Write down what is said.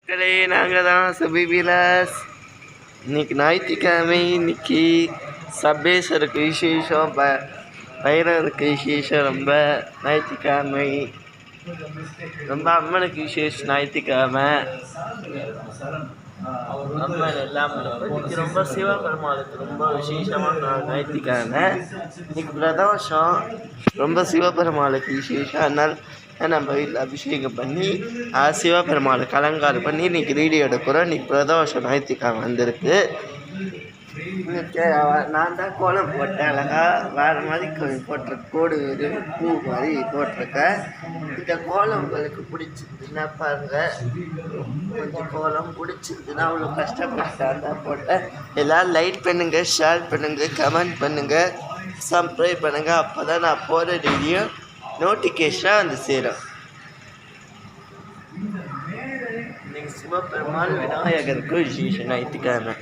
மக்களே, நாங்கள் தான் சபிபிலாஸ். இன்னைக்கு ஞாயிற்றுக்கிழமை. இன்னைக்கு சபேஸ்வருக்கு விசேஷம், பைரவருக்கு விசேஷம். ரொம்ப ஞாயிற்றுக்கிழமை, ரொம்ப அம்மனுக்கு விசேஷம். ஞாயிற்றுக்கிழமை அம்மன் எல்லாம் ரொம்ப சிவபெருமாளுக்கு ரொம்ப விசேஷமான நாள் ஞாயிற்றுக்கிழமை. இன்னைக்கு பிரதோஷம், ரொம்ப சிவபெருமாளுக்கு விசேஷம். அதனால் நம்ம வீட்டில் அபிஷேகம் பண்ணி சிவபெருமாளுக்கு அலங்காரம் பண்ணி இன்றைக்கி வீடியோ எடுக்கிறோம். இன்றைக்கி பிரதோஷம் ஞாயிற்றுக்கிழமை வந்திருக்கு. நான் தான் கோலம் போட்டேன். அழகா வேறு மாதிரி போட்டிருக்க கோடு பூ மாதிரி போட்டிருக்கேன். இந்த கோலம் உங்களுக்கு பிடிச்சிருந்துன்னா பாருங்கள். கொஞ்சம் கோலம் பிடிச்சிருந்துன்னா அவ்வளோ கஷ்டப்பட்டு தான் போட்டேன். எல்லோரும் லைக் பண்ணுங்கள், ஷேர் பண்ணுங்கள், கமெண்ட் பண்ணுங்கள், சப்ஸ்கிரைப் பண்ணுங்கள். அப்போ தான் நான் போகிற வீடியோ நோட்டிஃபிகேஷனாக வந்து சேரும். இன்னைக்கு சிவபெருமான் விநாயகருக்கு விசேஷம் ஞாயிற்றுக்கிழமை.